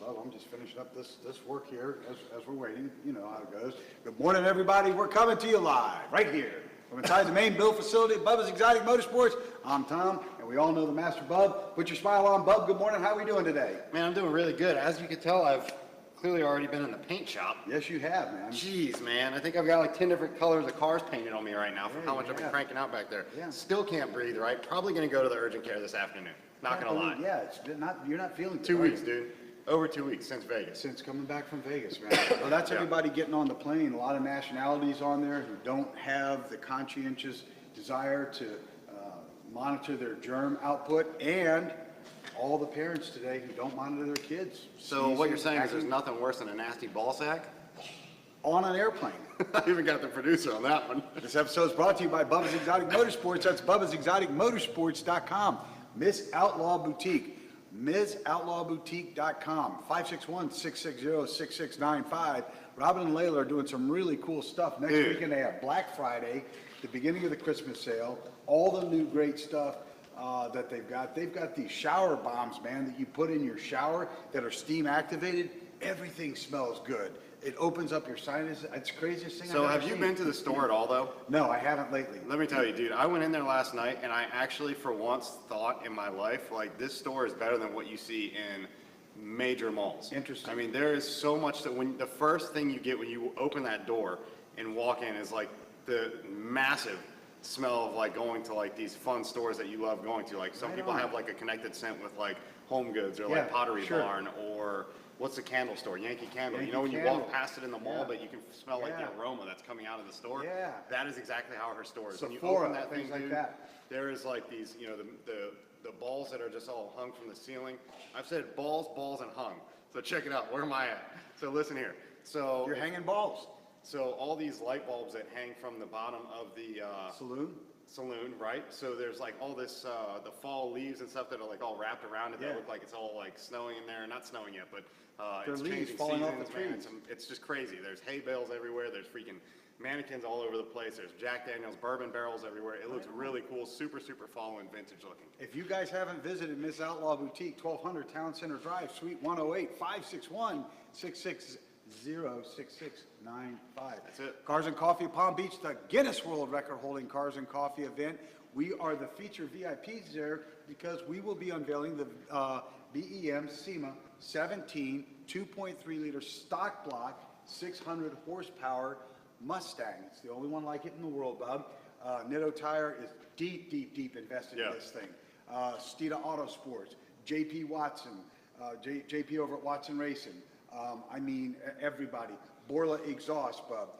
Bub, I'm just finishing up this work here as we're waiting. You know how it goes. Good morning, everybody. We're coming to you live right here from inside the main build facility of Bubba's Exotic Motorsports. I'm Tom, and we all know the Master Bub. Put your smile on, Bub. Good morning. How are we doing today? Man, I'm doing really good. As you can tell, I've clearly already been in the paint shop. Yes, you have, man. Jeez, man. I think I've got like 10 different colors of cars painted on me right now from how much I've been cranking out back there. Yeah. Still can't breathe, right? Probably going to go to the urgent care this afternoon. Not going to lie. Yeah, it's not. You're not feeling good. 2 weeks, dude. Over 2 weeks since Vegas. Since coming back from Vegas, man. Well, that's everybody getting on the plane. A lot of nationalities on there who don't have the conscientious desire to monitor their germ output, and all the parents today who don't monitor their kids. So what you're saying is there's nothing worse than a nasty ball sack? On an airplane. I even got the producer on that one. This episode is brought to you by Bubba's Exotic Motorsports. That's BubbasExoticMotorsports.com. Miss Outlaw Boutique. MsOutlawBoutique.com. 561-660-6695. Robin and Layla are doing some really cool stuff. Next weekend they have Black Friday, the beginning of the Christmas sale, all the new great stuff that they've got. They've got these shower bombs, man, that you put in your shower that are steam activated. Everything smells good. It opens up your sinuses. It's the craziest thing I've ever seen. So have you been to the store at all, though? No, I haven't lately. Let me tell you, dude, I went in there last night, and I actually, for once, thought in my life, like, this store is better than what you see in major malls. Interesting. I mean, there is so much that when the first thing you get when you open that door and walk in is, like, the massive smell of, like, going to, like, these fun stores that you love going to. Like, some people have, like, a connected scent with, like, Home Goods or, like, Pottery Barn or... What's the candle store? Yankee Candle. You know when you walk past it in the mall, but you can smell like the aroma that's coming out of the store? Yeah. That is exactly how her store is. Sephora, when you open that thing, like dude, that. there is like these, you know, the balls that are just all hung from the ceiling. I've said balls, and hung. So check it out. Where am I at? So listen here. So You're hanging balls. So all these light bulbs that hang from the bottom of the saloon, right? So there's like all this, the fall leaves and stuff that are like all wrapped around it that look like it's all like snowing in there. Not snowing yet, but it's leaves changing falling seasons, off the trees. man. It's just crazy. There's hay bales everywhere. There's freaking mannequins all over the place. There's Jack Daniels bourbon barrels everywhere. It looks really cool. Super, super fall and vintage looking. If you guys haven't visited Miss Outlaw Boutique, 1200 Town Center Drive, Suite 108, 561-660-6695. That's it. Cars and Coffee Palm Beach, the Guinness World Record holding Cars and Coffee event. We are the featured VIPs there because we will be unveiling the BEM SEMA 17 2.3 liter stock block 600 horsepower Mustang. It's the only one like it in the world, Bub. Nitto Tire is deep invested in this thing. Steeda Autosports, JP Watson, JP over at Watson Racing. I mean, everybody. Borla Exhaust, Bub.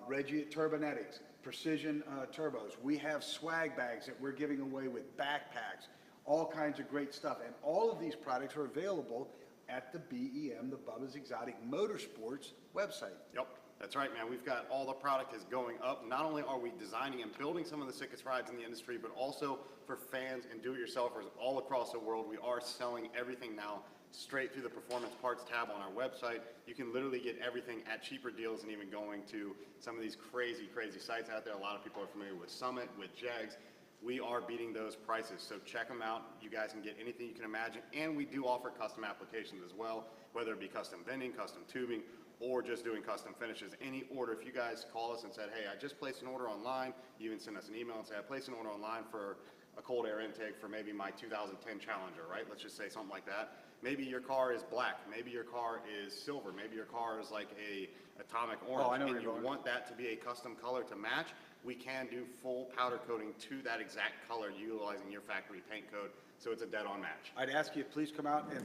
Reggie at Turbonetics, Precision Turbos. We have swag bags that we're giving away with backpacks, all kinds of great stuff. And all of these products are available at the BEM, the Bubba's Exotic Motorsports website. Yep, that's right, man. We've got all the product is going up. Not only are we designing and building some of the sickest rides in the industry, but also for fans and do-it-yourselfers all across the world. We are selling everything now straight through the Performance Parts tab on our website. You can literally get everything at cheaper deals than even going to some of these crazy sites out there. A lot of people are familiar with Summit, with Jags. We are beating those prices, so check them out. You guys can get anything you can imagine, and we do offer custom applications as well, whether it be custom vending, custom tubing, or just doing custom finishes. Any order, if you guys call us and said, hey, I just placed an order online, you even send us an email and say, I placed an order online for a cold air intake for maybe my 2010 Challenger, right? Let's just say something like that. Maybe your car is black, maybe your car is silver, maybe your car is like a atomic orange, and you want that to be a custom color to match. We can do full powder coating to that exact color utilizing your factory paint code, so it's a dead-on match. I'd ask you to please come out and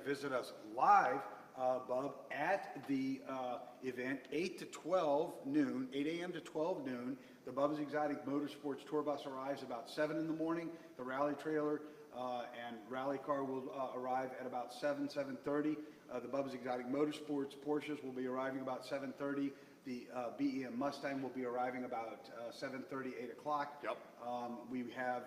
visit us live, Bub, at the event, 8 to 12 noon, 8 a.m. to 12 noon. The Bubba's Exotic Motorsports tour bus arrives about 7 in the morning. The rally trailer and rally car will arrive at about 7:30. The Bubba's Exotic Motorsports Porsches will be arriving about 7:30. The BEM Mustang will be arriving about 7:30, 8 o'clock. Yep. We have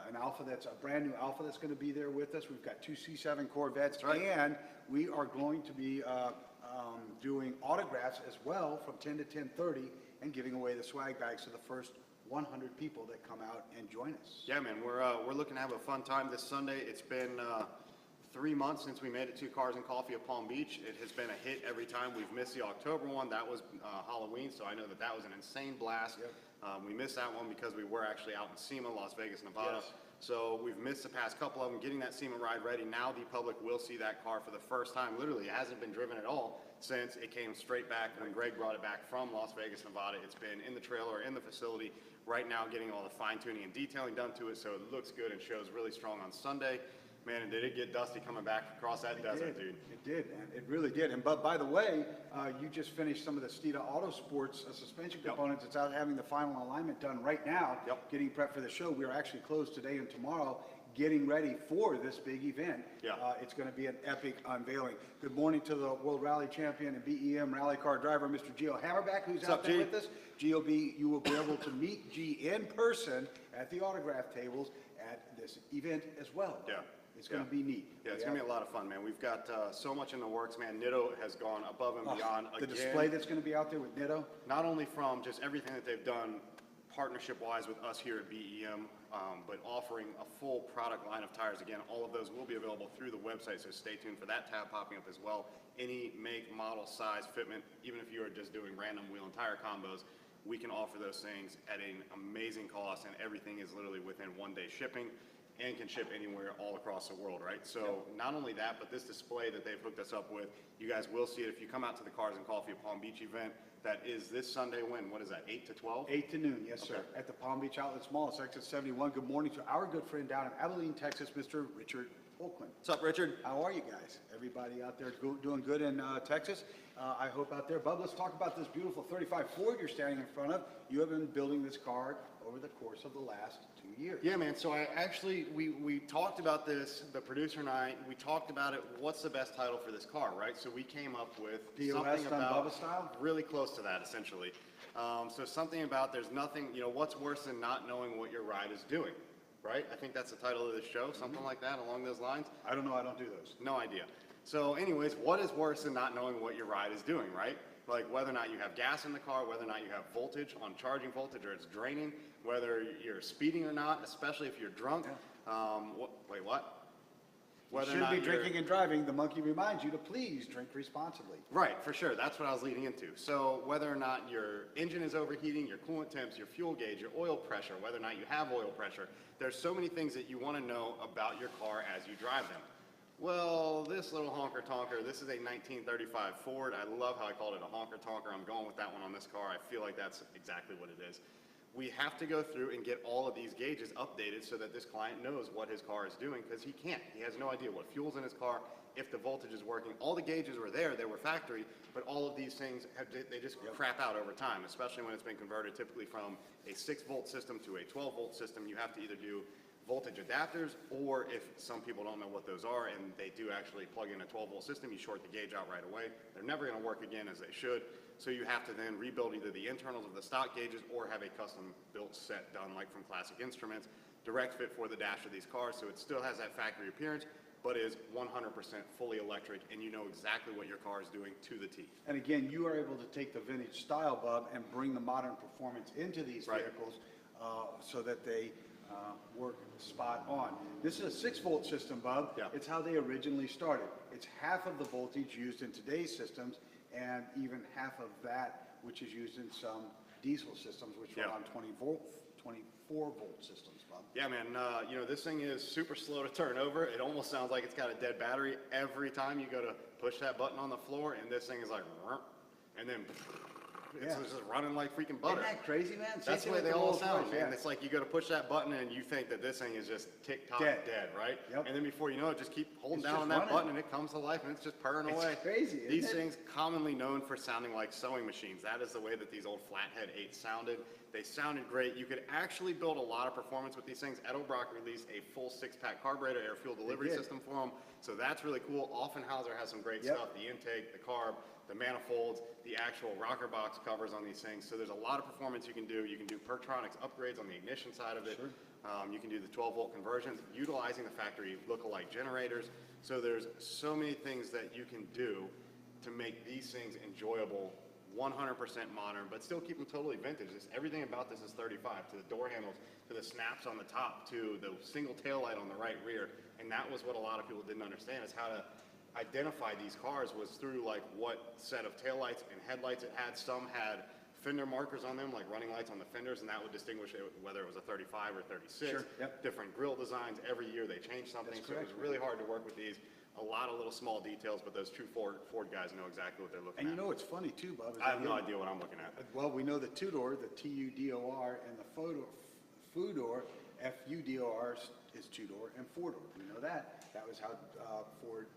an Alpha that's a brand new Alpha that's going to be there with us. We've got two C7 Corvettes, and we are going to be doing autographs as well from 10 to 10:30 and giving away the swag bags to the first 100 people that come out and join us. Yeah, man, we're looking to have a fun time this Sunday. It's been 3 months since we made it to Cars and Coffee of Palm Beach. It has been a hit every time. We've missed the October one. That was Halloween, so I know that that was an insane blast. Yep. We missed that one because we were actually out in SEMA, Las Vegas, Nevada. Yes. So we've missed the past couple of them, getting that SEMA ride ready. Now the public will see that car for the first time. Literally, it hasn't been driven at all since it came straight back when Greg brought it back from Las Vegas, Nevada. It's been in the trailer, in the facility, right now getting all the fine tuning and detailing done to it, so it looks good and shows really strong on Sunday. Man, and did it get dusty coming back across that desert, dude. It did, man. It really did. And but by the way, you just finished some of the Steeda Autosports suspension components. It's out having the final alignment done right now. Yep. Getting prepped for the show. We're actually closed today and tomorrow, getting ready for this big event. Yeah. It's going to be an epic unveiling. Good morning to the World Rally Champion and BEM Rally Car driver, Mr. Gio Hammerback, who's What's out up, there G? with us. Gio, you will be able to meet G in person at the autograph tables at this event as well. Yeah. It's going to be neat. Yeah, it's going to be a lot of fun, man. We've got so much in the works, man. Nitto has gone above and beyond The again. display that's going to be out there with Nitto. Not only from just everything that they've done partnership-wise with us here at BEM, but offering a full product line of tires. Again, all of those will be available through the website, so stay tuned for that tab popping up as well. Any make, model, size, fitment, even if you are just doing random wheel and tire combos, we can offer those things at an amazing cost, and everything is literally within 1-day shipping and can ship anywhere all across the world, right? So not only that, but this display that they've hooked us up with, you guys will see it if you come out to the Cars and Coffee of Palm Beach event. That is this Sunday when? What is that, 8 to 12? 8 to noon, yes, sir, Okay. at the Palm Beach Outlet Mall, it's exit 71. Good morning to our good friend down in Abilene, Texas, Mr. Richard Holkman. What's up, Richard? How are you guys? Everybody out there doing good in Texas? I hope out there. Bub, let's talk about this beautiful 35 Ford you're standing in front of. You have been building this car over the course of the last 2 years. Yeah, man. So I actually, we talked about this, the producer and I, we talked about it, what's the best title for this car, right? So we came up with POS something done about, Bubba style? really close to that, essentially. So something about, there's nothing, you know, what's worse than not knowing what your ride is doing, right? I think that's the title of the show, something like that, along those lines. I don't know, I don't do those. No idea. So anyways, what is worse than not knowing what your ride is doing, right? Like whether or not you have gas in the car, whether or not you have voltage on charging voltage or it's draining, whether you're speeding or not, especially if you're drunk. Wait, what? You Whether or shouldn't not be you're- drinking and driving. The monkey reminds you to please drink responsibly. Right, for sure. That's what I was leading into. So whether or not your engine is overheating, your coolant temps, your fuel gauge, your oil pressure, whether or not you have oil pressure, there's so many things that you want to know about your car as you drive them. Well, this little honker tonker, this is a 1935 Ford. I love how I called it a honker tonker. I'm going with that one on this car. I feel like that's exactly what it is. We have to go through and get all of these gauges updated so that this client knows what his car is doing, because he can't. He has no idea what fuel's in his car, if the voltage is working. All the gauges were there, they were factory, but all of these things, they just crap out over time, especially when it's been converted typically from a 6-volt system to a 12-volt system. You have to either do voltage adapters, or if some people don't know what those are and they do actually plug in a 12-volt system, you short the gauge out right away. They're never going to work again as they should. So you have to then rebuild either the internals of the stock gauges or have a custom built set done like from Classic Instruments, direct fit for the dash of these cars, so it still has that factory appearance, but is 100% fully electric, and you know exactly what your car is doing to the T. And again, you are able to take the vintage style, Bub, and bring the modern performance into these Right. vehicles so that they work spot on. This is a 6-volt system, Bub. Yeah. It's how they originally started. It's half of the voltage used in today's systems, and even half of that which is used in some diesel systems, which run Yeah. on 24-volt systems, Bub. Yeah, man, you know, this thing is super slow to turn over. It almost sounds like it's got a dead battery every time you go to push that button on the floor, and this thing is like, and then it's Yeah. just running like freaking butter. Isn't that crazy, man? Same That's the thing way with they the all Rolls sound, Royce, man. yeah. It's like you go to push that button and you think that this thing is just tick-tock Dead. dead, right? Yep. And then before you know it, just keep holding It's down just on that running. button and it comes to life and it's just purring It's away. crazy, isn't These it? things commonly known for sounding like sewing machines. That is the way that these old Flathead 8s sounded. They sounded great. You could actually build a lot of performance with these things. Edo Brock released a full 6-pack carburetor air fuel delivery did. system for them. So that's really cool. Offenhauser has some great Yep. stuff. The intake, the carb, the manifolds, the actual rocker box covers on these things. So there's a lot of performance you can do. You can do Pertronics upgrades on the ignition side of it. Sure. You can do the 12-volt conversions, utilizing the factory look-alike generators. So there's so many things that you can do to make these things enjoyable 100% modern, but still keep them totally vintage. Everything about this is 35, to the door handles, to the snaps on the top, to the single tail light on the right rear. And that was what a lot of people didn't understand, is how to identify these cars was through like what set of taillights and headlights it had. Some had fender markers on them, like running lights on the fenders, and that would distinguish it, whether it was a 35 or 36. Sure, yep. Different grille designs. Every year they changed something, so it was really hard to work with these. A lot of little small details, but those true Ford guys know exactly what they're looking And at. you know what's funny too, Bob? I have no idea what I'm looking at. Well, we know the two-door, the Tudor, and the Fudor, Fudor is two-door and four-door. We know that. That was how Ford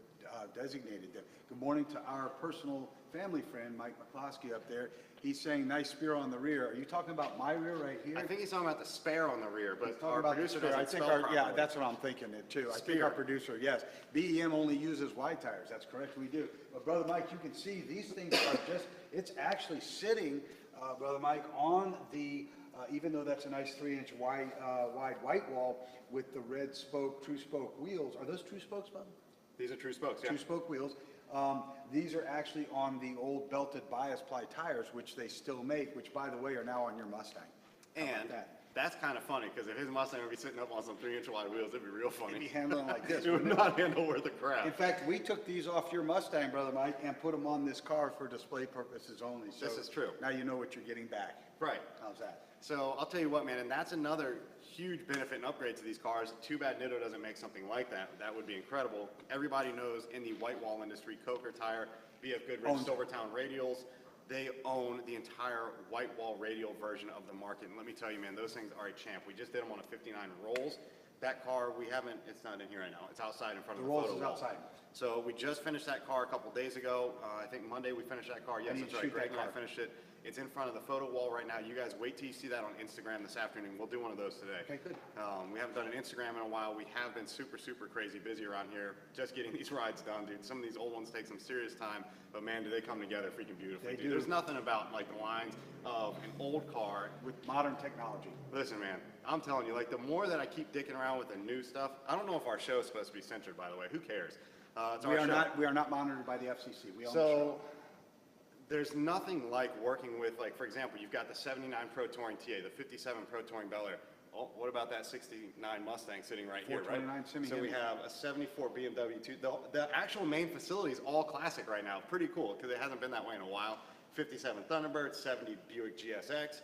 designated them. Good morning to our personal family friend, Mike McCloskey up there. He's saying nice spear on the rear. Are you talking about my rear right here? I think he's talking about the spare on the rear, but our About the producer spear. doesn't spell properly. Yeah, that's what I'm thinking it too. I think our producer, yes. BEM only uses wide tires. That's correct, we do. But Brother Mike, you can see these things are just, it's actually sitting, Brother Mike, on the, even though that's a nice 3-inch wide white wall with the red spoke, true spoke wheels. Are those true spokes, Bob? These are true spokes, yeah. True spoke wheels. These are actually on the old belted bias ply tires, which they still make, which by the way are now on your Mustang. How about And that? that's kind of funny, because if his Mustang would be sitting up on some 3-inch wide wheels, it'd be real funny. It'd be handling like this. It would not handle worth a crap. In fact, we took these off your Mustang, Brother Mike, and put them on this car for display purposes only. So This is true. Now you know what you're getting back. Right. How's that? So I'll tell you what, man, and that's another huge benefit and upgrade to these cars. Too bad Nitto doesn't make something like that. That would be incredible. Everybody knows in the white wall industry, Coker Tire, BF Goodrich, Owns it. Silvertown Radials, they own the entire white wall radial version of the market. And let me tell you, man, those things are a champ. We just did them on a 59 Rolls. That car, we haven't, it's not in here right now. It's outside in front of the Rolls photo is wall. outside. So we just finished that car a couple days ago. I think Monday we finished that car. Yes, need that's to right. shoot Greg that and I car. finished it. It's in front of the photo wall right now. You guys wait till you see that on Instagram this afternoon. We'll do one of those today. Okay, good. We haven't done an Instagram in a while. We have been super, super crazy busy around here just getting these rides done, dude. Some of these old ones take some serious time, but man, do they come together freaking beautifully, They dude. do. There's nothing about like the lines of an old car. With modern technology. Listen, man, I'm telling you, like the more that I keep dicking around with the new stuff, I don't know if our show is supposed to be censored, by the way. Who cares? It's our show. We are not monitored by the FCC. We own the show. So there's nothing like working with, like, for example, you've got the 79 Pro Touring TA, the 57 Pro Touring Bel Air. Oh, what about that 69 Mustang sitting right here, right? 429 Semi So we Hemi. have a 74 BMW 2. The actual main facility is all classic right now. Pretty cool, because it hasn't been that way in a while. 57 Thunderbird, 70 Buick GSX,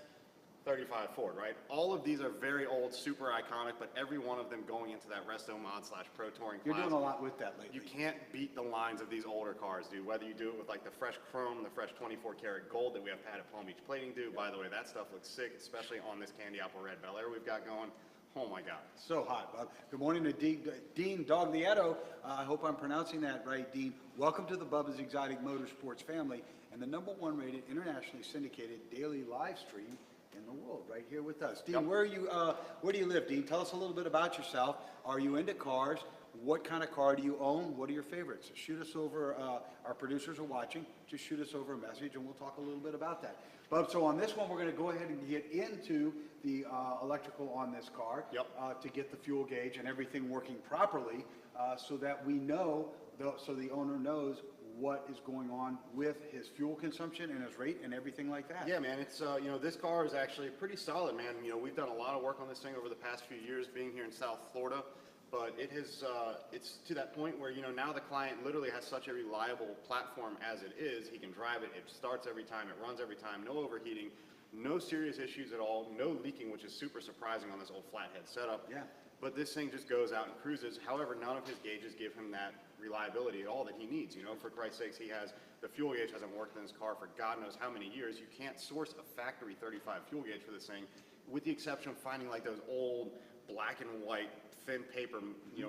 35 Ford, right? All of these are very old, super iconic, but every one of them going into that resto mod / pro touring You're class. doing a lot with that lately. You can't beat the lines of these older cars, dude. Whether you do it with like the fresh chrome, the fresh 24 karat gold that we have had at Palm Beach Plating do. By the way, that stuff looks sick, especially on this candy apple red Bel Air we've got going. Oh my God. So hot, Bob. Good morning to Dean Doglieto. I hope I'm pronouncing that right, Dean. Welcome to the Bubba's Exotic Motorsports family and the #1 rated internationally syndicated daily live stream in the world, right here with us. Dean, Yep. where do you live, Dean? Tell us a little bit about yourself. Are you into cars? What kind of car do you own? What are your favorites? Shoot us over, our producers are watching, just shoot us over a message and we'll talk a little bit about that. Bub, so on this one, we're gonna go ahead and get into the electrical on this car. Yep. To get the fuel gauge and everything working properly, so that we know, so the owner knows what is going on with his fuel consumption and his rate and everything like that. Yeah, man, it's, this car is actually pretty solid, man. We've done a lot of work on this thing over the past few years being here in South Florida, but it has, it's to that point where, now the client literally has such a reliable platform as it is. He can drive it, it starts every time, it runs every time, no overheating, no serious issues at all, no leaking, which is super surprising on this old flathead setup. Yeah. But this thing just goes out and cruises. However, none of his gauges give him that reliability at all that he needs. For Christ's sakes, the fuel gauge hasn't worked in this car for God knows how many years. You can't source a factory 35 fuel gauge for this thing, with the exception of finding like those old black and white thin paper,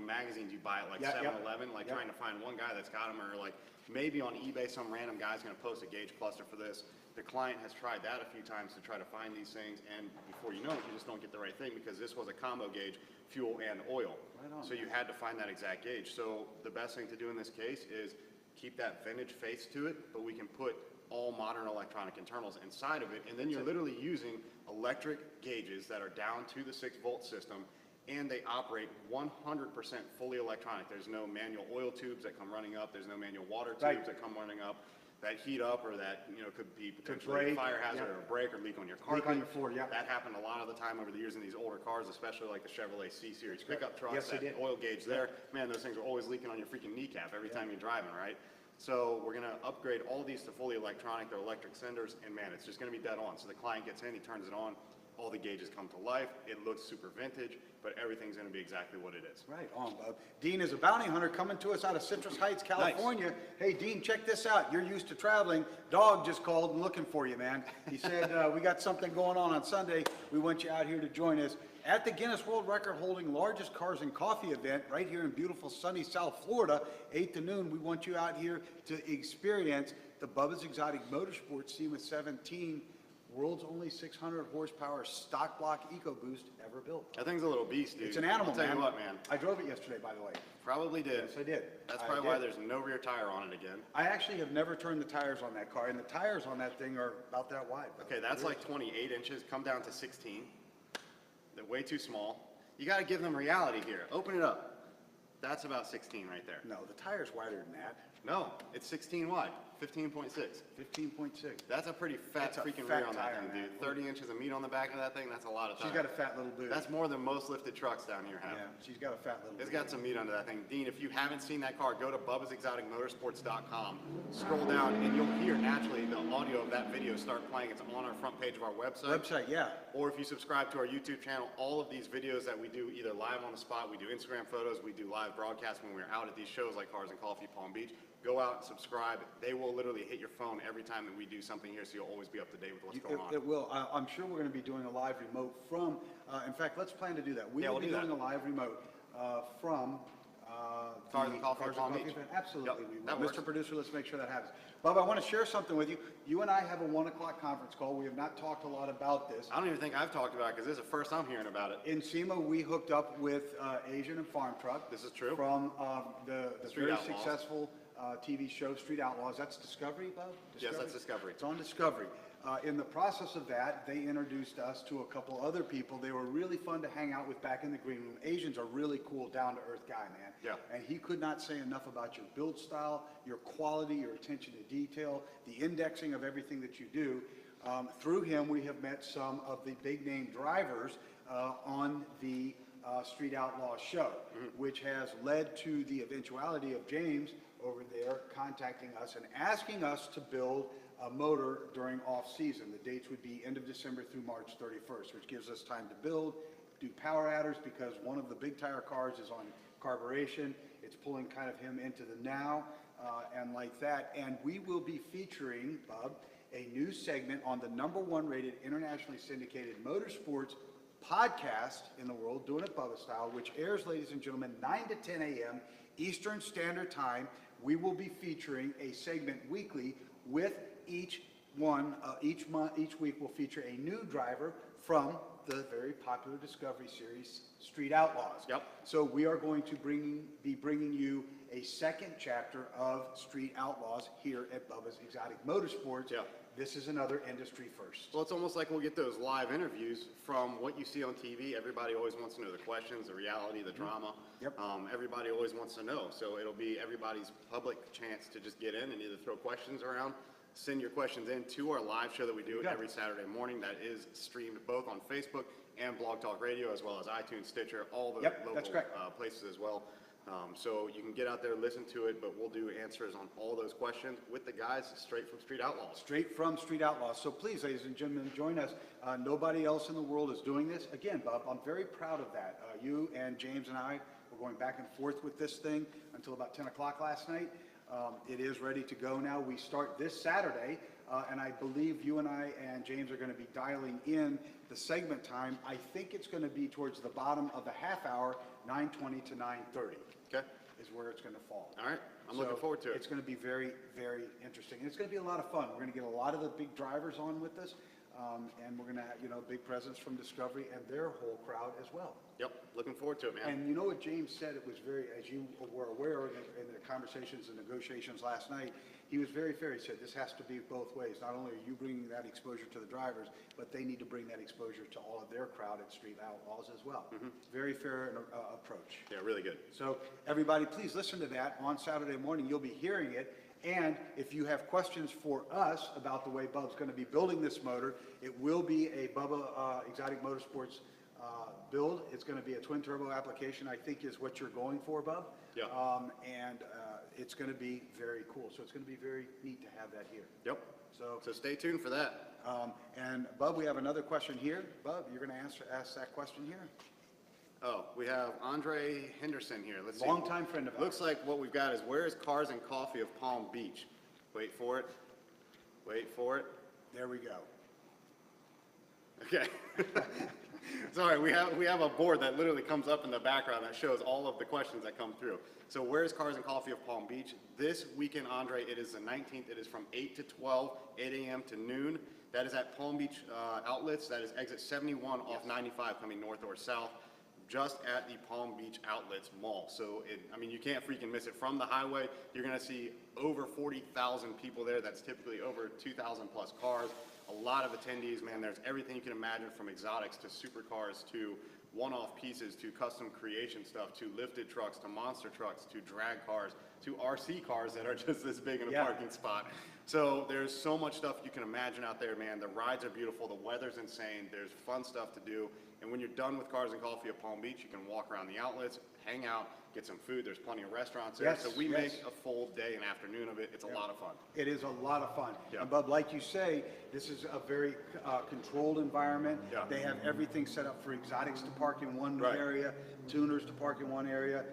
magazines you buy at like Yeah, 7-Eleven, yeah, like yeah. trying to find one guy that's got them, or like maybe on eBay some random guy's gonna post a gauge cluster for this. The client has tried that a few times to try to find these things, and before you know it, you just don't get the right thing, because this was a combo gauge, fuel and oil. Right on. So you had to find that exact gauge. So the best thing to do in this case is keep that vintage face to it, but we can put all modern electronic internals inside of it, and then you're literally using electric gauges that are down to the 6-volt system, and they operate 100% fully electronic. There's no manual oil tubes that come running up. There's no manual water tubes Right. that come running up. that heat up or that, you know, could be potentially a break, fire hazard yeah. or a break or leak on your carpet. Leak on your floor, yeah. That happened a lot of the time over the years in these older cars, especially like the Chevrolet C-Series pickup trucks. Yes, they that did. oil gauge there, man, those things are always leaking on your freaking kneecap every time you're driving, right? So we're gonna upgrade all these to fully electronic, they're electric senders, and man, it's just gonna be dead on. So the client gets in, he turns it on, all the gauges come to life, it looks super vintage, but everything's gonna be exactly what it is. Right on, Bub. Dean is a bounty hunter coming to us out of Citrus Heights, California. Hey, Dean, check this out. You're used to traveling. Dog just called and looking for you, man. He said, we got something going on Sunday. We want you out here to join us at the Guinness World Record holding largest cars and coffee event right here in beautiful sunny South Florida, 8 to noon. We want you out here to experience the Bubba's Exotic Motorsports SEMA 17, world's only 600 horsepower stock block EcoBoost ever built. That thing's a little beast, dude. It's an animal, I'll tell man. you what, man. I drove it yesterday, by the way. Probably did. Yes, I did. That's I probably why did. there's no rear tire on it again. I actually have never turned the tires on that car, and the tires on that thing are about that wide. Okay, that's like 28 inches, come down to 16. They're way too small. You gotta give them reality here. Open it up. That's about 16 right there. No, the tire's wider than that. No, it's 16 wide, 15.6. 15.6. That's a pretty fat That's a freaking fat rear on that tire, thing, man. dude. 30 inches of meat on the back of that thing, that's a lot of tire. She's got a fat little boot. That's more than most lifted trucks down here have. Yeah, she's got a fat little It's boot. got some meat under that thing. Dean, if you haven't seen that car, go to bubbasexoticmotorsports.com, scroll down, and you'll hear naturally the audio of that video start playing. It's on our front page of our website. Yeah. Or if you subscribe to our YouTube channel, all of these videos that we do either live on the spot, we do Instagram photos, we do live broadcasts when we're out at these shows like Cars and Coffee Palm Beach. Go out and subscribe. They will literally hit your phone every time that we do something here, so you'll always be up to date with what's going on. It will. I'm sure we're going to be doing a live remote from, in fact, let's plan to do that. We Yeah, will we'll be do doing that. a live remote from Cars the and Coffee Cars Palm and Beach. event. Absolutely. Yep, We will. that works. Mr. Producer, let's make sure that happens. Bob, I want to share something with you. You and I have a 1 o'clock conference call. We have not talked a lot about this. I don't even think I've talked about it because this is the first I'm hearing about it. In SEMA, we hooked up with Asian and Farm Truck. This is true. From the Street very Outlaws. successful TV show, Street Outlaws. That's Discovery, Bob? Yes, that's Discovery. It's on Discovery. In the process of that, they introduced us to a couple other people. They were really fun to hang out with back in the green room. Asians are really cool, down-to-earth guy, man. Yeah. And he could not say enough about your build style, your quality, your attention to detail, the indexing of everything that you do. Through him, we have met some of the big-name drivers on the Street Outlaw show, which has led to the eventuality of James over there contacting us and asking us to build a motor during off-season. The dates would be end of December through March 31st, which gives us time to build, do power adders, because one of the big tire cars is on carburation. It's pulling kind of him into the now and like that. And we will be featuring, Bob, a new segment on the #1 rated internationally syndicated motorsports podcast in the world, Doing It Bubba Style, which airs, ladies and gentlemen, 9 to 10 a.m. Eastern Standard Time. We will be featuring a segment weekly with each week will feature a new driver from the very popular Discovery series, Street Outlaws. Yep. So we are going to be bringing you a second chapter of Street Outlaws here at Bubba's Exotic Motorsports. Yep. This is another industry first. Well, it's almost like we'll get those live interviews from what you see on TV. Everybody always wants to know the questions, the reality, the drama. Yep. Everybody always wants to know. So it'll be everybody's public chance to just get in and either throw questions around, send your questions in to our live show that we do You got every it. Saturday morning. That is streamed both on Facebook and Blog Talk Radio, as well as iTunes, Stitcher, all the Yep, local that's correct. places as well. So you can get out there, listen to it, but we'll do answers on all those questions with the guys straight from Street Outlaws. Straight from Street Outlaws. So please, ladies and gentlemen, join us. Nobody else in the world is doing this. Again, Bob, I'm very proud of that. You and James and I were going back and forth with this thing until about 10 o'clock last night. It is ready to go now. We start this Saturday, and I believe you and I and James are going to be dialing in the segment time. I think it's going to be towards the bottom of the half hour, 9:20 to 9:30. Okay? Is where it's going to fall. All right. I'm looking forward to it. It's going to be very, very interesting. And it's going to be a lot of fun. We're going to get a lot of the big drivers on with us. And we're going to have, big presence from Discovery and their whole crowd as well. Yep. Looking forward to it, man. And you know what James said? It was very, as you were aware in the conversations and negotiations last night, he was very fair. He said this has to be both ways. Not only are you bringing that exposure to the drivers, but they need to bring that exposure to all of their crowd at Street Outlaws as well. Very fair approach. Yeah, really good. So everybody, please listen to that on Saturday morning. You'll be hearing it. And if you have questions for us about the way Bub's going to be building this motor, it will be a Bubba Exotic Motorsports build. It's going to be a twin turbo application, I think is what you're going for, Bub. Yeah. And it's going to be very cool. So it's going to be very neat to have that here. Yep. So stay tuned for that. And Bub, we have another question here. Bub, you're going to ask that question here. Oh, we have Andre Henderson here. Let's see. Longtime friend of ours. Looks like what we've got is where is Cars and Coffee of Palm Beach? Wait for it. Wait for it. There we go. Okay. Sorry, we have a board that literally comes up in the background that shows all of the questions that come through. So where's Cars and Coffee of Palm Beach? This weekend, Andre, it is the 19th. It is from 8 to 12, 8 a.m. to noon. That is at Palm Beach Outlets. That is exit 71 off 95 coming north or south, just at the Palm Beach Outlets Mall. So, I mean, you can't freaking miss it. From the highway, you're going to see over 40,000 people there. That's typically over 2,000 plus cars. A lot of attendees, man. There's everything you can imagine, from exotics to supercars to one-off pieces to custom creation stuff to lifted trucks to monster trucks to drag cars to RC cars that are just this big in a parking spot. So there's so much stuff you can imagine out there, man. The rides are beautiful. The weather's insane. There's fun stuff to do. And when you're done with Cars and Coffee at Palm Beach, you can walk around the outlets, hang out, get some food. There's plenty of restaurants there. So we make a full day and afternoon of it. It's a lot of fun. It is a lot of fun. Yeah. And Bub, like you say, this is a very controlled environment. Yeah. They have everything set up for exotics to park in one area, tuners to park in one area.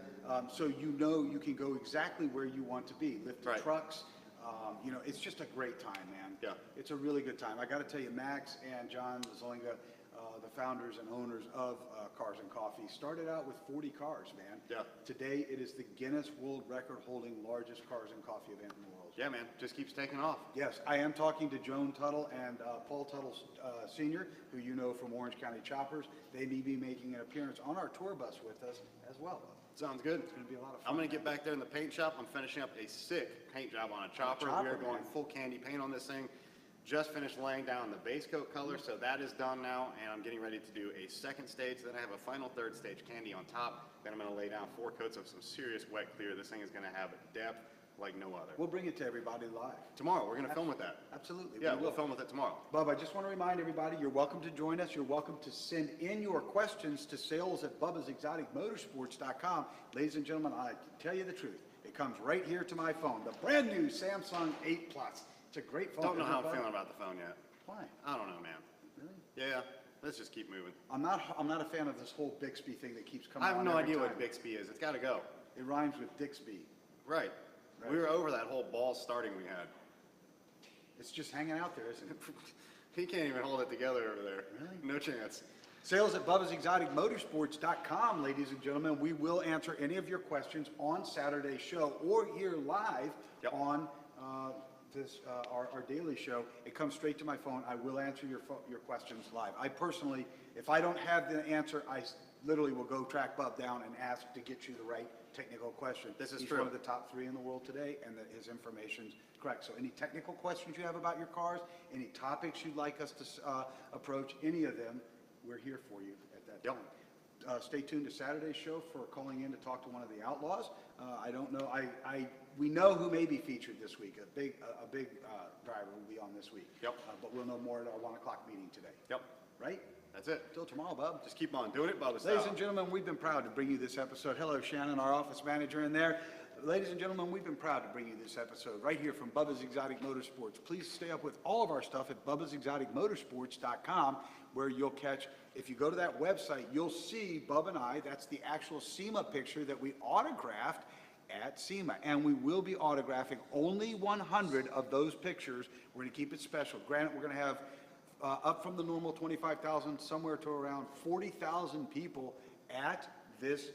So you know you can go exactly where you want to be. Lifted trucks. You know, it's just a great time, man. Yeah. It's a really good time. I got to tell you, Max and John Zolinga, the founders and owners of Cars and Coffee, started out with 40 cars, man. Yeah. Today, it is the Guinness World Record holding largest Cars and Coffee event in the world. Yeah, man. Just keeps taking off. Yes, I am talking to Joan Tuttle and Paul Tuttle Sr., who you know from Orange County Choppers. They may be making an appearance on our tour bus with us as well. Sounds good. It's going to be a lot of fun. I'm going to get back there in the paint shop. I'm finishing up a sick paint job on a chopper. We are going full candy paint on this thing. Just finished laying down the base coat color, so that is done now, and I'm getting ready to do a second stage. Then I have a final third stage candy on top. Then I'm going to lay down 4 coats of some serious wet clear. This thing is going to have depth like no other. We'll bring it to everybody live. Tomorrow, we're going to film with that. Absolutely. Yeah, we'll film with it tomorrow. Bub, I just want to remind everybody, you're welcome to join us. You're welcome to send in your questions to sales@bubbasexoticmotorsports.com. Ladies and gentlemen, I can tell you the truth. It comes right here to my phone. The brand new Samsung 8 Plus. It's a great phone. Don't know how I'm feeling about the phone yet. Why? I don't know, man. Really? Yeah, let's just keep moving. I'm not a fan of this whole Bixby thing that keeps coming I have on no every idea time. what Bixby is. It's got to go. It rhymes with Dixby. Right. We were over that whole ball starting we had. It's just hanging out there, isn't it? He can't even hold it together over there. Really? No chance. Sales@bubbasexoticmotorsports.com, ladies and gentlemen. We will answer any of your questions on Saturday's show or here live on our daily show. It comes straight to my phone. I will answer your questions live. I personally, if I don't have the answer, I literally will go track Bub down and ask to get you the right technical question. This is He's true. one of the top 3 in the world today, and his information's correct. So any technical questions you have about your cars, any topics you'd like us to approach, any of them, we're here for you at that time. Stay tuned to Saturday's show for calling in to talk to one of the Outlaws. I don't know. We know who may be featured this week. A big driver will be on this week. Yep. But we'll know more at our 1 o'clock meeting today. Yep. Right? That's it. Till tomorrow, Bub. Just keep on doing it, Bubba style. Ladies and gentlemen, we've been proud to bring you this episode. Hello, Shannon, our office manager in there. Ladies and gentlemen, we've been proud to bring you this episode right here from Bubba's Exotic Motorsports. Please stay up with all of our stuff at bubbasexoticmotorsports.com, where you'll catch, if you go to that website, you'll see Bub and I. That's the actual SEMA picture that we autographed at SEMA. And we will be autographing only 100 of those pictures. We're going to keep it special. Granted, we're going to have up from the normal 25,000, somewhere to around 40,000 people at this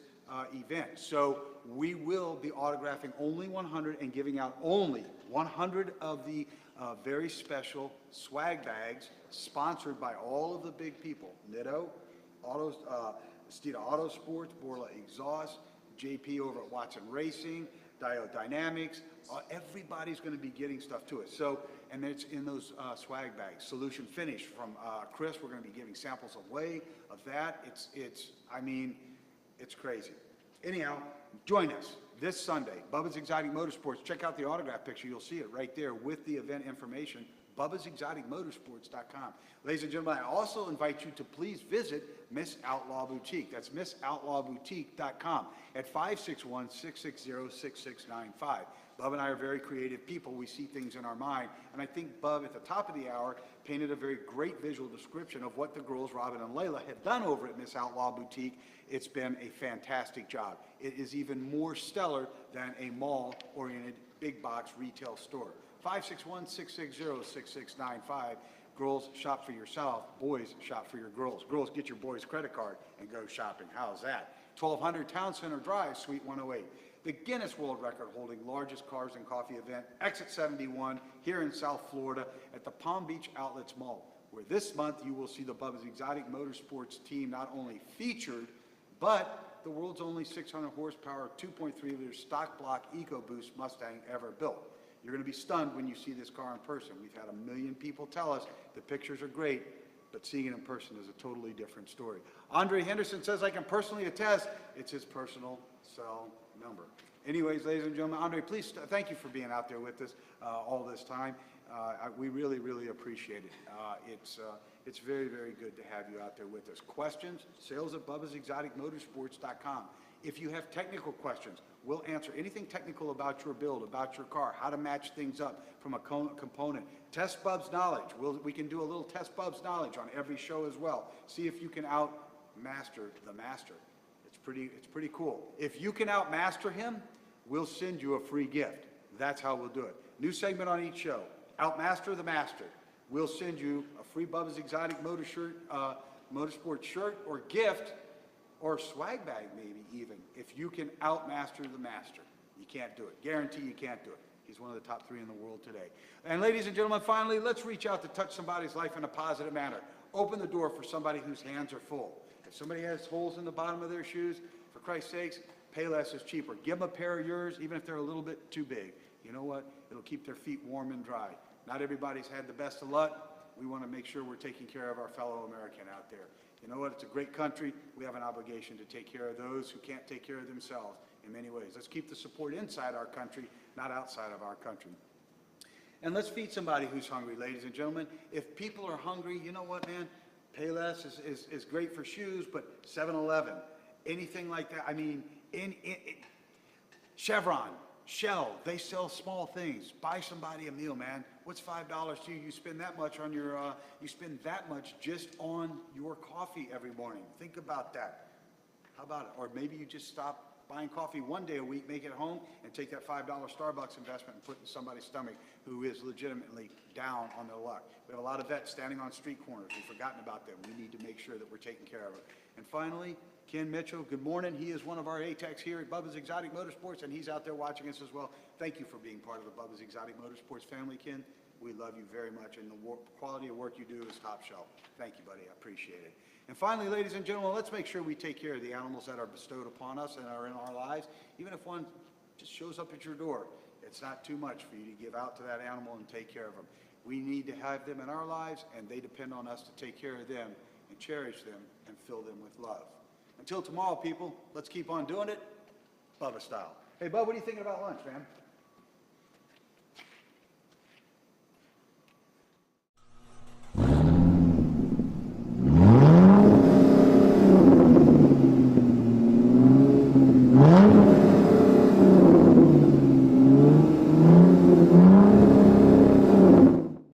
event. So we will be autographing only 100 and giving out only 100 of the very special swag bags sponsored by all of the big people. Nitto, Stita Auto Sports, Borla Exhaust, JP over at Watson Racing, Dio Dynamics. Everybody's going to be getting stuff to us. So, and it's in those swag bags. Solution Finish from Chris. We're going to be giving samples away of that. I mean, it's crazy. Anyhow, join us. this Sunday, Bubba's Exotic Motorsports. Check out the autograph picture. You'll see it right there with the event information, BubbasExoticMotorsports.com. Ladies and gentlemen, I also invite you to please visit Miss Outlaw Boutique. That's MissOutlawBoutique.com at 561-660-6695. Bub and I are very creative people. We see things in our mind. And I think Bub, at the top of the hour, painted a very great visual description of what the girls, Robin and Layla, have done over at Miss Outlaw Boutique. It's been a fantastic job. It is even more stellar than a mall-oriented big box retail store. 561-660-6695. Girls, shop for yourself. Boys, shop for your girls. Girls, get your boys' credit card and go shopping. How's that? 1200 Town Center Drive, Suite 108. The Guinness World Record holding largest cars and coffee event, Exit 71, here in South Florida at the Palm Beach Outlets Mall, where this month you will see the Bubba's Exotic Motorsports team not only featured, but the world's only 600 horsepower, 2.3 liter stock block EcoBoost Mustang ever built. You're going to be stunned when you see this car in person. We've had 1 million people tell us the pictures are great, but seeing it in person is a totally different story. Andre Henderson says, I can personally attest, it's his personal cell number. Anyways, ladies and gentlemen, Andre, please thank you for being out there with us all this time. We really, really appreciate it. It's very, very good to have you out there with us. Questions? Sales at BubbasExoticMotorsports.com. If you have technical questions, we'll answer anything technical about your build, about your car, how to match things up from a component. Test Bub's knowledge. We can do a little Test Bub's knowledge on every show as well. See if you can outmaster the master. It's pretty cool. If you can outmaster him, we'll send you a free gift. That's how we'll do it. New segment on each show. Outmaster the master. We'll send you a free Bubba's Exotic Motorsport shirt or gift, or swag bag maybe even, if you can outmaster the master. You can't do it. Guarantee you can't do it. He's one of the top 3 in the world today. And ladies and gentlemen, finally, let's reach out to touch somebody's life in a positive manner. Open the door for somebody whose hands are full. If somebody has holes in the bottom of their shoes, for Christ's sakes, Payless is cheaper. Give them a pair of yours, even if they're a little bit too big. You know what? It'll keep their feet warm and dry. Not everybody's had the best of luck. We want to make sure we're taking care of our fellow American out there. You know what? It's a great country. We have an obligation to take care of those who can't take care of themselves in many ways. Let's keep the support inside our country, not outside of our country. And let's feed somebody who's hungry, ladies and gentlemen. If people are hungry, you know what, man? Payless is great for shoes, but 7-Eleven, anything like that. I mean, Chevron, Shell, they sell small things. Buy somebody a meal, man. What's $5 to you? You spend that much on your, you spend that much just on your coffee every morning. Think about that. How about it? Or maybe you just stop buying coffee one day a week, make it at home, and take that $5 Starbucks investment and put it in somebody's stomach who is legitimately down on their luck. We have a lot of vets standing on street corners. We've forgotten about them. We need to make sure that we're taking care of them. And finally, Ken Mitchell, good morning. He is one of our ATECs here at Bubba's Exotic Motorsports, and he's out there watching us as well. Thank you for being part of the Bubba's Exotic Motorsports family, Ken. We love you very much, and the quality of work you do is top shelf. Thank you, buddy. I appreciate it. And finally, ladies and gentlemen, let's make sure we take care of the animals that are bestowed upon us and are in our lives. Even if one just shows up at your door, it's not too much for you to give out to that animal and take care of them. We need to have them in our lives, and they depend on us to take care of them and cherish them and fill them with love. Until tomorrow, people, let's keep on doing it, Bubba style. Hey, Bub, what are you thinking about lunch, man?